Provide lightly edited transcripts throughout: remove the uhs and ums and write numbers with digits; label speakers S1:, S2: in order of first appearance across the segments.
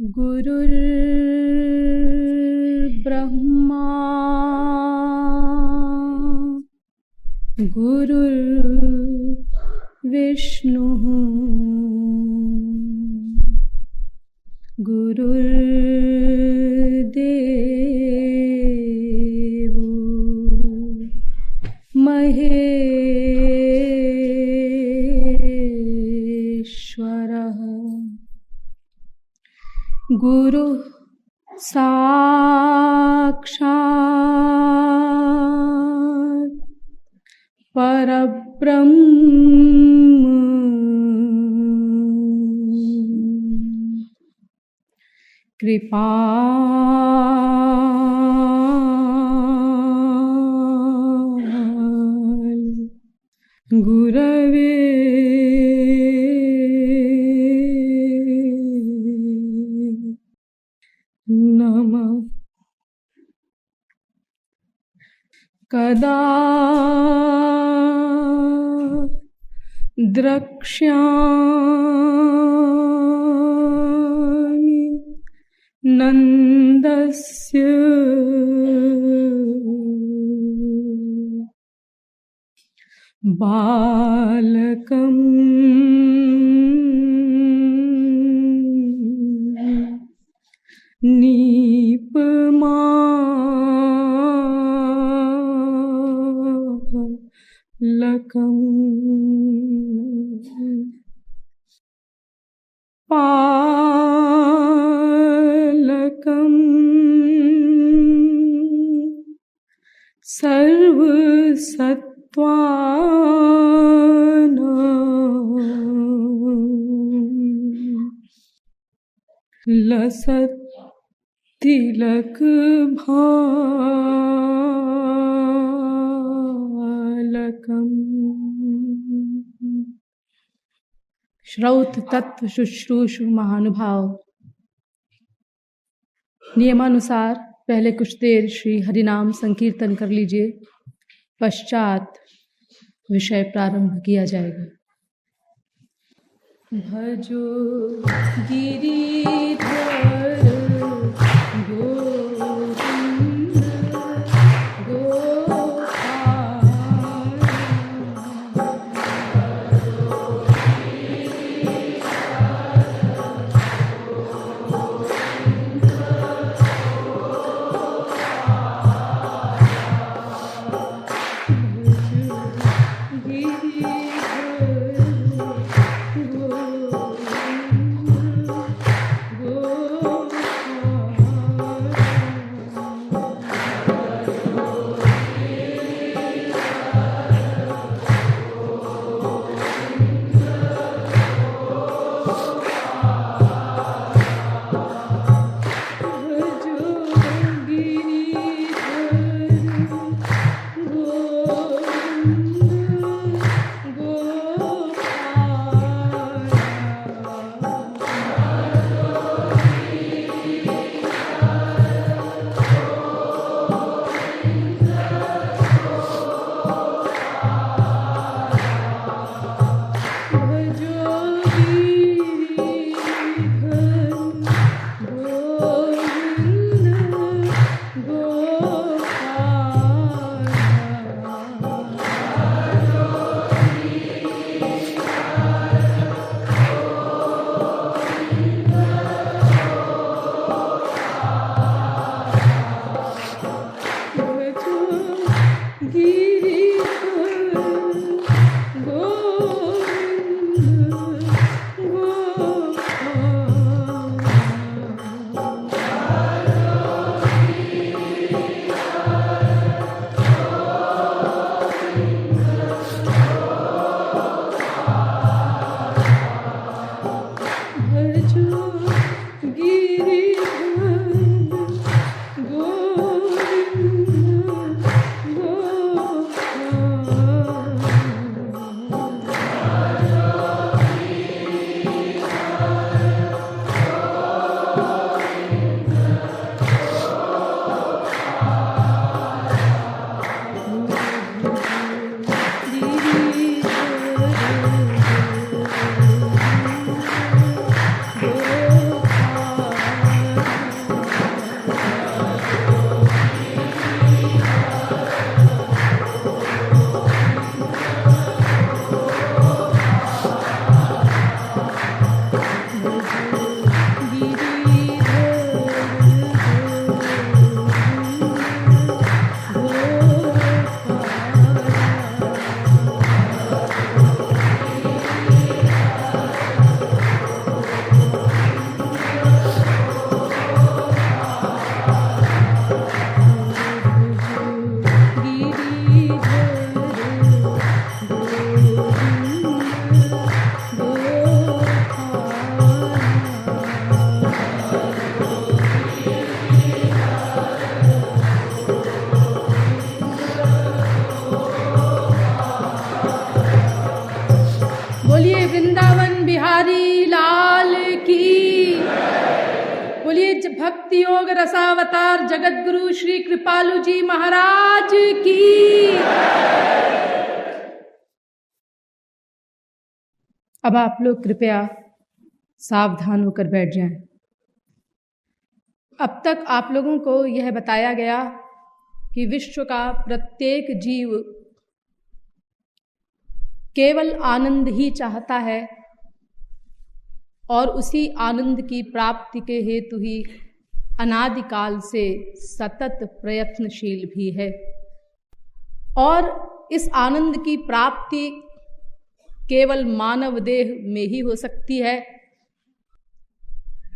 S1: गुरुर्ब्रह्मा गुरुर्विष्णुः गुरुर्देवो महेश्वरः गुरुः साक्षात् परब्रह्म कृपाल गुरवे नमः। कदा द्रक्ष्यामि नन्दस्य बालकम् नीपमालकम् पालकम् सर्वसत्त्वानां लसत्तिलकभालकम्। श्रौत तत्व शुश्रूषु महानुभाव। नियमानुसार पहले कुछ देर श्री हरिनाम संकीर्तन कर लीजिए, पश्चात विषय प्रारंभ किया जाएगा। भजो गिरिधर गोविंद गोपाल। बोलिए भक्ति योग रसावतार जगत गुरु श्री कृपालु जी महाराज की। अब आप लोग कृपया सावधान होकर बैठ जाएं। अब तक आप लोगों को यह बताया गया कि विश्व का प्रत्येक जीव केवल आनंद ही चाहता है और उसी आनंद की प्राप्ति के हेतु ही अनादिकाल से सतत प्रयत्नशील भी है। और इस आनंद की प्राप्ति केवल मानव देह में ही हो सकती है,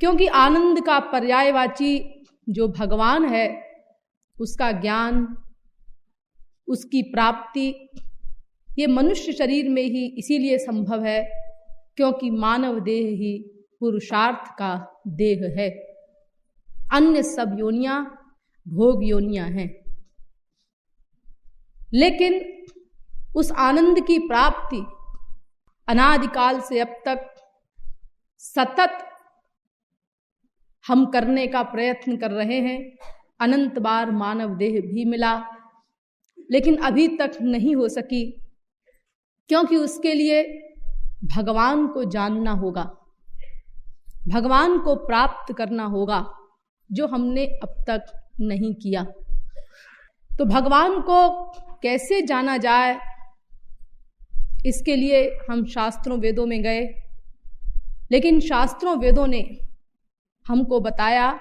S1: क्योंकि आनंद का पर्यायवाची जो भगवान है उसका ज्ञान, उसकी प्राप्ति ये मनुष्य शरीर में ही इसीलिए संभव है क्योंकि मानव देह ही पुरुषार्थ का देह है। अन्य सब योनियां भोग योनियां हैं। लेकिन उस आनंद की प्राप्ति अनादिकाल से अब तक सतत हम करने का प्रयत्न कर रहे हैं। अनंत बार मानव देह भी मिला, लेकिन अभी तक नहीं हो सकी, क्योंकि उसके लिए भगवान को जानना होगा, भगवान को प्राप्त करना होगा, जो हमने अब तक नहीं किया। तो भगवान को कैसे जाना जाए, इसके लिए हम शास्त्रों वेदों में गए, लेकिन शास्त्रों वेदों ने हमको बताया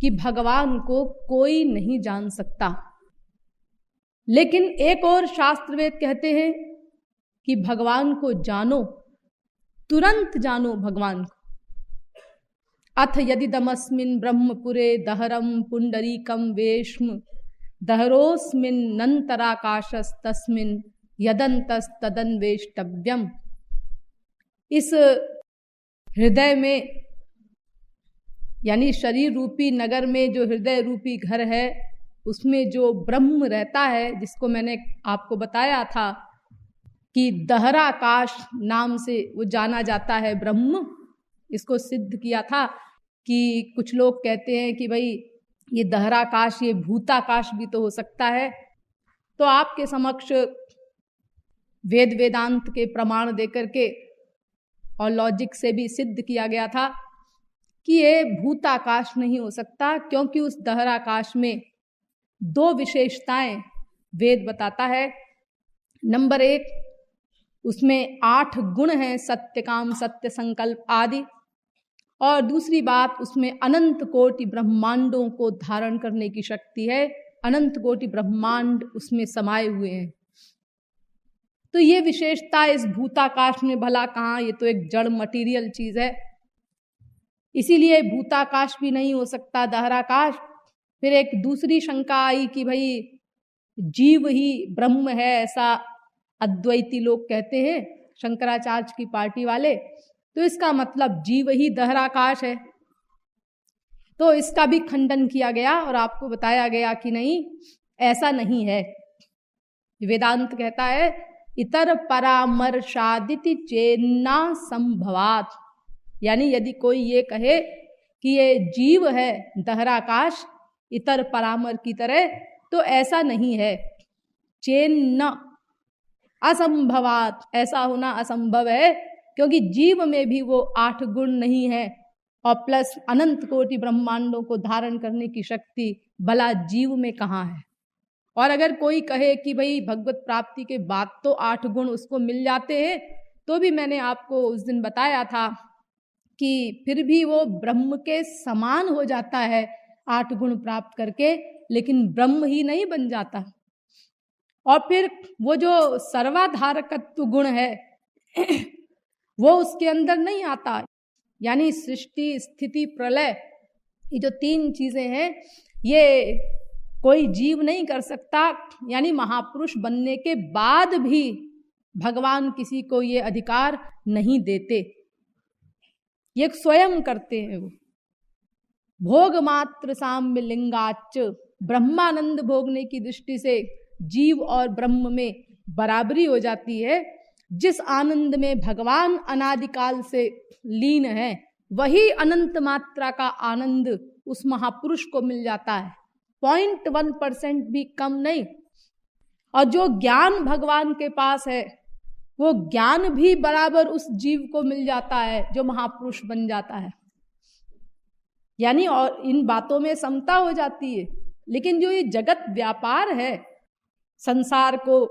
S1: कि भगवान को कोई नहीं जान सकता। लेकिन एक और शास्त्र वेद कहते हैं कि भगवान को जानो, तुरंत जानो भगवान को। अथ यदिदमस्मिन् ब्रह्मपुरे दहरम पुंडरीकम वेश्म दहरोस्मिन् नंतराकाशस्तस्मिन् यदन्तस्तदन्वेष्टव्यम। इस हृदय में यानी शरीर रूपी नगर में जो हृदय रूपी घर है, उसमें जो ब्रह्म रहता है, जिसको मैंने आपको बताया था कि दहराकाश नाम से वो जाना जाता है ब्रह्म। इसको सिद्ध किया था कि कुछ लोग कहते हैं कि भाई ये दहराकाश, ये भूताकाश भी तो हो सकता है। तो आपके समक्ष वेद वेदांत के प्रमाण देकर के और लॉजिक से भी सिद्ध किया गया था कि ये भूताकाश नहीं हो सकता, क्योंकि उस दहराकाश में दो विशेषताएं वेद बताता है। नंबर 1, उसमें 8 गुण हैं, सत्य, काम, सत्य, संकल्प आदि। और दूसरी बात, उसमें अनंत कोटि ब्रह्मांडों को धारण करने की शक्ति है। अनंत कोटि ब्रह्मांड उसमें समाये हुए हैं। तो ये विशेषता इस भूताकाश में भला कहाँ, ये तो एक जड़ मटीरियल चीज है, इसीलिए भूताकाश भी नहीं हो सकता, दहराकाश। फिर एक दूसरी शंका आई कि भाई जीव ही ब्रह्म है, ऐसा अद्वैती लोग कहते हैं, शंकराचार्य की पार्टी वाले। तो इसका मतलब जीव ही दहराकाश है। तो इसका भी खंडन किया गया और आपको बताया गया कि नहीं, ऐसा नहीं है। वेदांत कहता है इतर परामर्शादिति चेन्ना संभवात, यानी यदि कोई ये कहे कि ये जीव है दहराकाश इतर परामर की तरह, तो ऐसा नहीं है। चेन्न असंभवात, ऐसा होना असंभव है, क्योंकि जीव में भी वो 8 गुण नहीं है और प्लस अनंत कोटि ब्रह्मांडों को धारण करने की शक्ति भला जीव में कहाँ है। और अगर कोई कहे कि भाई भगवत प्राप्ति के बाद तो 8 गुण उसको मिल जाते हैं, तो भी मैंने आपको उस दिन बताया था कि फिर भी वो ब्रह्म के समान हो जाता है 8 गुण प्राप्त करके, लेकिन ब्रह्म ही नहीं बन जाता। और फिर वो जो सर्वाधारकत्व गुण है वो उसके अंदर नहीं आता। यानी सृष्टि, स्थिति, प्रलय, ये जो 3 चीजें हैं, ये कोई जीव नहीं कर सकता। यानी महापुरुष बनने के बाद भी भगवान किसी को ये अधिकार नहीं देते, ये स्वयं करते हैं। वो भोग मात्र साम्य लिंगाच, ब्रह्मानंद भोगने की दृष्टि से जीव और ब्रह्म में बराबरी हो जाती है। जिस आनंद में भगवान अनादिकाल से लीन है, वही अनंत मात्रा का आनंद उस महापुरुष को मिल जाता है, 0.1% भी कम नहीं। और जो ज्ञान भगवान के पास है वो ज्ञान भी बराबर उस जीव को मिल जाता है जो महापुरुष बन जाता है। यानी और इन बातों में समता हो जाती है। लेकिन जो ये जगत व्यापार है, संसार को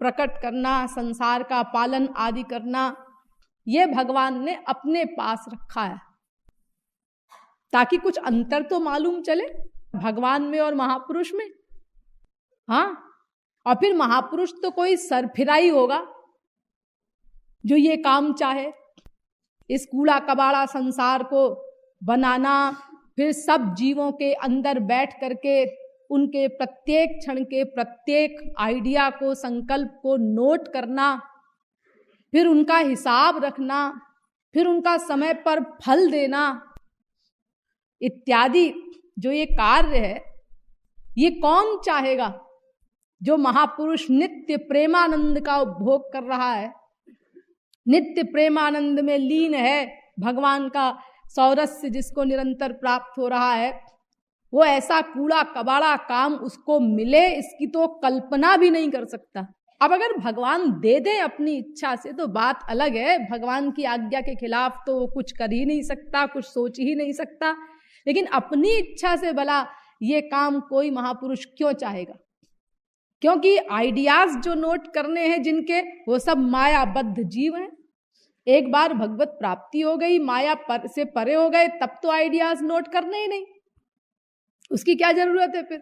S1: प्रकट करना, संसार का पालन आदि करना, ये भगवान ने अपने पास रखा है ताकि कुछ अंतर तो मालूम चले भगवान में और महापुरुष में। हाँ, और फिर महापुरुष तो कोई सरफिराई होगा जो ये काम चाहे, इस कूड़ा कबाड़ा संसार को बनाना, फिर सब जीवों के अंदर बैठ करके उनके प्रत्येक क्षण के प्रत्येक आइडिया को, संकल्प को नोट करना, फिर उनका हिसाब रखना, फिर उनका समय पर फल देना इत्यादि जो ये कार्य है, ये कौन चाहेगा? जो महापुरुष नित्य प्रेमानंद का उपभोग कर रहा है, नित्य प्रेमानंद में लीन है, भगवान का सौरस्य जिसको निरंतर प्राप्त हो रहा है, वो ऐसा कूड़ा कबाड़ा काम उसको मिले इसकी तो कल्पना भी नहीं कर सकता। अब अगर भगवान दे दे अपनी इच्छा से तो बात अलग है, भगवान की आज्ञा के खिलाफ तो वो कुछ कर ही नहीं सकता, कुछ सोच ही नहीं सकता। लेकिन अपनी इच्छा से भला ये काम कोई महापुरुष क्यों चाहेगा? क्योंकि आइडियाज जो नोट करने हैं जिनके, वो सब मायाबद्ध जीव हैं। एक बार भगवत प्राप्ति हो गई, माया से परे हो गए, तब तो आइडियाज नोट करने ही नहीं, उसकी क्या जरूरत है? फिर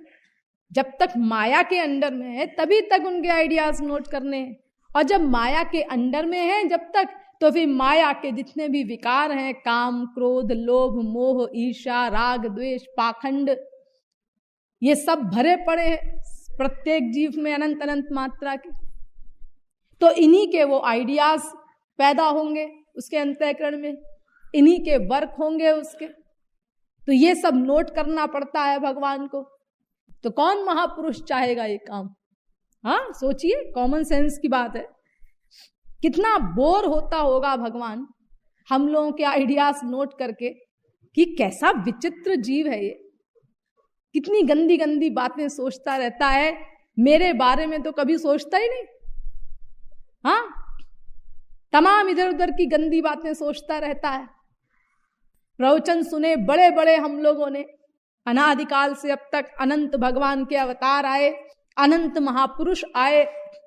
S1: जब तक माया के अंडर में है तभी तक उनके आइडियाज नोट करने हैं, और जब माया के अंडर में है जब तक, तो फिर माया के जितने भी विकार हैं, काम, क्रोध, लोभ, मोह, ईर्ष्या, राग, द्वेष, पाखंड, ये सब भरे पड़े हैं प्रत्येक जीव में अनंत अनंत मात्रा के। तो इन्हीं के वो आइडियाज पैदा होंगे उसके अंतःकरण में, इन्हीं के वर्क होंगे उसके। तो ये सब नोट करना पड़ता है भगवान को। तो कौन महापुरुष चाहेगा ये काम? हाँ, सोचिए, कॉमन सेंस की बात है। कितना बोर होता होगा भगवान हम लोगों के आइडियाज नोट करके कि कैसा विचित्र जीव है ये, कितनी गंदी गंदी बातें सोचता रहता है, मेरे बारे में तो कभी सोचता ही नहीं। हाँ, तमाम इधर उधर की गंदी बातें सोचता रहता है। प्रवचन सुने बड़े बड़े हम लोगों ने, अनादिकाल से अब तक अनंत भगवान के अवतार आए, अनंत महापुरुष आए,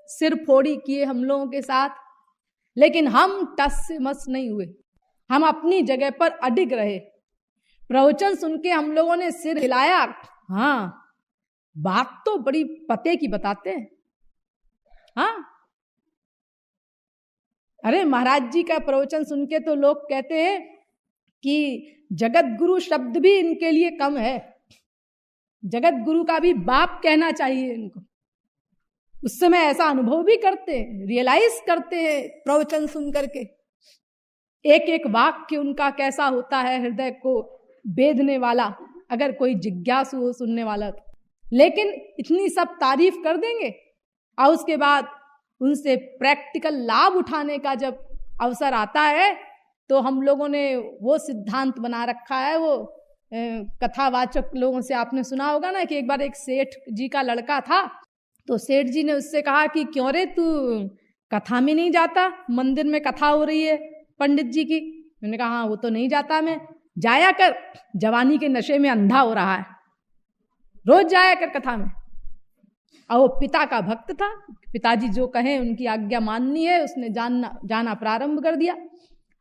S1: सिर फोड़ी किए हम लोगों के साथ, लेकिन हम टस से मस नहीं हुए, हम अपनी जगह पर अडिग रहे। प्रवचन सुन के हम लोगों ने सिर हिलाया, हाँ बात तो बड़ी पते की बताते हैं। हाँ, अरे महाराज जी का प्रवचन सुन के तो लोग कहते हैं कि जगत गुरु शब्द भी इनके लिए कम है, जगत गुरु का भी बाप कहना चाहिए इनको। उस समय ऐसा अनुभव भी करते हैं, रियलाइज करते हैं प्रवचन सुन करके, एक एक वाक्य उनका कैसा होता है हृदय को बेधने वाला, अगर कोई जिज्ञासु हो सुनने वाला तो। लेकिन इतनी सब तारीफ कर देंगे और उसके बाद उनसे प्रैक्टिकल लाभ उठाने का जब अवसर आता है तो हम लोगों ने वो सिद्धांत बना रखा है, वो कथावाचक लोगों से आपने सुना होगा ना कि एक बार एक सेठ जी का लड़का था, तो सेठ जी ने उससे कहा कि क्यों रे तू कथा में नहीं जाता, मंदिर में कथा हो रही है पंडित जी की। मैंने कहा हाँ वो तो नहीं जाता मैं, जाया कर, जवानी के नशे में अंधा हो रहा है, रोज जाया कर कथा में। और वो पिता का भक्त था, पिताजी जो कहें उनकी आज्ञा माननी है, उसने जाना प्रारंभ कर दिया।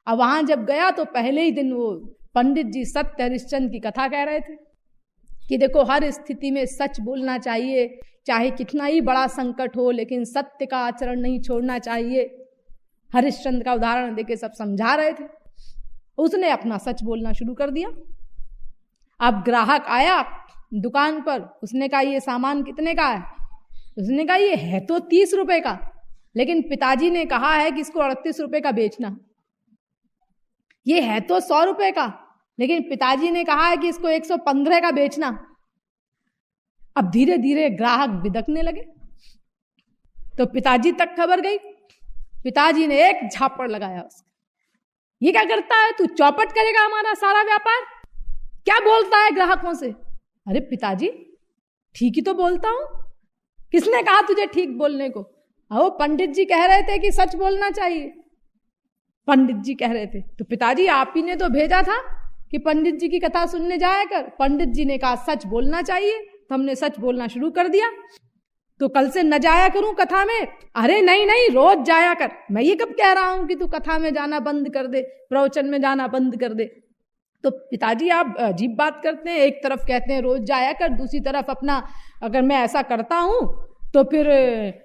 S1: अब वहां जब गया तो पहले ही दिन वो पंडित जी सत्य हरिश्चंद्र की कथा कह रहे थे कि देखो हर स्थिति में सच बोलना चाहिए, चाहे कितना ही बड़ा संकट हो, लेकिन सत्य का आचरण नहीं छोड़ना चाहिए। हरिश्चंद्र का उदाहरण देके सब समझा रहे थे। उसने अपना सच बोलना शुरू कर दिया। अब ग्राहक आया दुकान पर, उसने कहा ये सामान कितने का है? उसने कहा ये है तो 30 रुपए का, लेकिन पिताजी ने कहा है कि इसको 38 रुपए का बेचना। ये है तो 100 रुपए का, लेकिन पिताजी ने कहा है कि इसको 115 का बेचना। अब धीरे धीरे ग्राहक बिदकने लगे, तो पिताजी तक खबर गई। पिताजी ने एक झापड़ लगाया उसका, ये क्या करता है, तू चौपट करेगा हमारा सारा व्यापार, क्या बोलता है ग्राहकों से। अरे पिताजी ठीक ही तो बोलता हूं, किसने कहा तुझे ठीक बोलने को। वो पंडित जी कह रहे थे कि सच बोलना चाहिए, पंडित जी कह रहे थे, तो पिताजी आप ही ने तो भेजा था कि पंडित जी की कथा सुनने जाया कर। पंडित जी ने कहा सच बोलना चाहिए, तो हमने सच बोलना शुरू कर दिया, तो कल से न जाया करूं कथा में। अरे नहीं नहीं, रोज जाया कर। मैं ये कब कह रहा हूं कि तू कथा में जाना बंद कर दे, प्रवचन में जाना बंद कर दे। तो पिताजी आप अजीब बात करते हैं, एक तरफ कहते हैं रोज जाया कर, दूसरी तरफ अपना अगर मैं ऐसा करता हूं तो फिर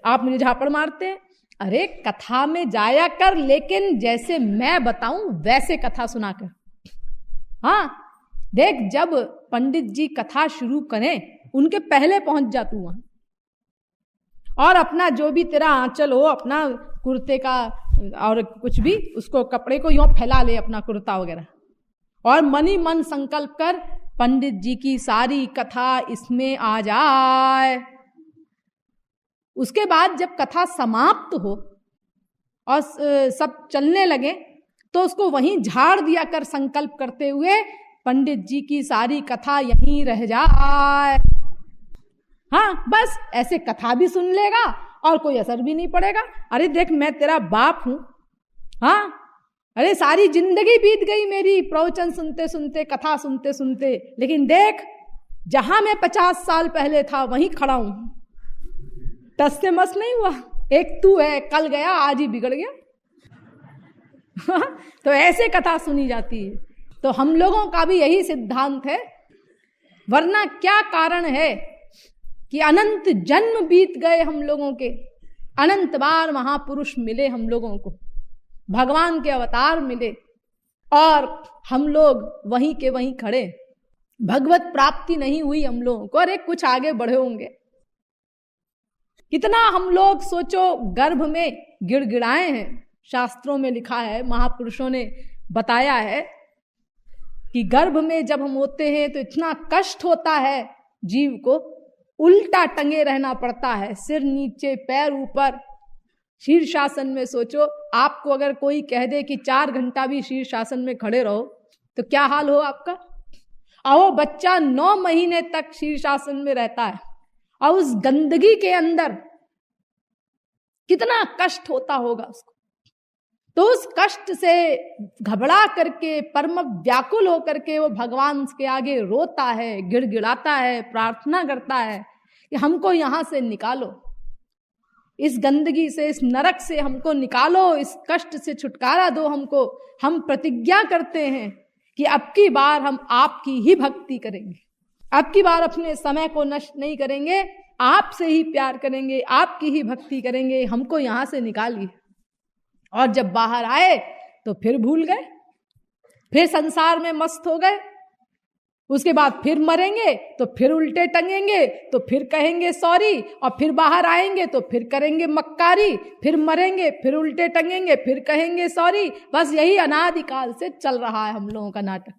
S1: आप मुझे झापड़ मारते हैं। अरे कथा में जाया कर, लेकिन जैसे मैं बताऊं वैसे कथा सुना कर। हाँ देख, जब पंडित जी कथा शुरू करें उनके पहले पहुंच जा तू वहां, और अपना जो भी तेरा आंचल हो, अपना कुर्ते का और कुछ भी, उसको कपड़े को यूं फैला ले, अपना कुर्ता वगैरह, और मन ही मन संकल्प कर पंडित जी की सारी कथा इसमें आ जाए। उसके बाद जब कथा समाप्त हो और सब चलने लगे तो उसको वहीं झाड़ दिया कर, संकल्प करते हुए पंडित जी की सारी कथा यहीं रह जाए। हाँ बस ऐसे कथा भी सुन लेगा और कोई असर भी नहीं पड़ेगा। अरे देख मैं तेरा बाप हूं, हाँ अरे सारी जिंदगी बीत गई मेरी प्रवचन सुनते सुनते, कथा सुनते सुनते, लेकिन देख जहां मैं 50 साल पहले था वहीं खड़ा हूं, टस से मस नहीं हुआ। एक तू है, कल गया आज ही बिगड़ गया। तो ऐसे कथा सुनी जाती है। तो हम लोगों का भी यही सिद्धांत है, वरना क्या कारण है कि अनंत जन्म बीत गए हम लोगों के, अनंत बार महापुरुष मिले हम लोगों को, भगवान के अवतार मिले, और हम लोग वहीं के वहीं खड़े, भगवत प्राप्ति नहीं हुई हम लोगों को। अरे कुछ आगे बढ़े होंगे। कितना हम लोग सोचो गर्भ में गिड़गिड़ाए हैं। शास्त्रों में लिखा है, महापुरुषों ने बताया है कि गर्भ में जब हम होते हैं तो इतना कष्ट होता है जीव को, उल्टा टंगे रहना पड़ता है, सिर नीचे पैर ऊपर, शीर्षासन में। सोचो आपको अगर कोई कह दे कि 4 घंटा भी शीर्षासन में खड़े रहो तो क्या हाल हो आपका। और वो बच्चा 9 महीने तक शीर्षासन में रहता है, और उस गंदगी के अंदर कितना कष्ट होता होगा उसको। तो उस कष्ट से घबरा करके, परम व्याकुल होकर के वो भगवान के आगे रोता है, गिड़गिड़ाता है, प्रार्थना करता है कि हमको यहां से निकालो, इस गंदगी से, इस नरक से हमको निकालो, इस कष्ट से छुटकारा दो हमको। हम प्रतिज्ञा करते हैं कि अब की बार हम आपकी ही भक्ति करेंगे, अब की बार अपने समय को नष्ट नहीं करेंगे, आपसे ही प्यार करेंगे, आपकी ही भक्ति करेंगे, हमको यहां से निकालिए। और जब बाहर आए तो फिर भूल गए, फिर संसार में मस्त हो गए। उसके बाद फिर मरेंगे तो फिर उल्टे टंगेंगे, तो फिर कहेंगे सॉरी, और फिर बाहर आएंगे तो फिर करेंगे मक्कारी, फिर मरेंगे फिर उल्टे टंगेंगे, फिर कहेंगे सॉरी। बस यही अनादिकाल से चल रहा है हम लोगों का नाटक।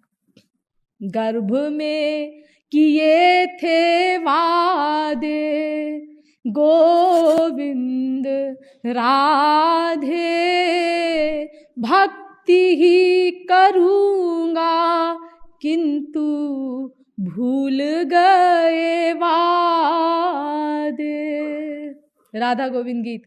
S1: गर्भ में किए थे वादे गोविंद राधे, भक्ति ही करूंगा किंतु भूल गए वादे। राधा गोविंद गीत।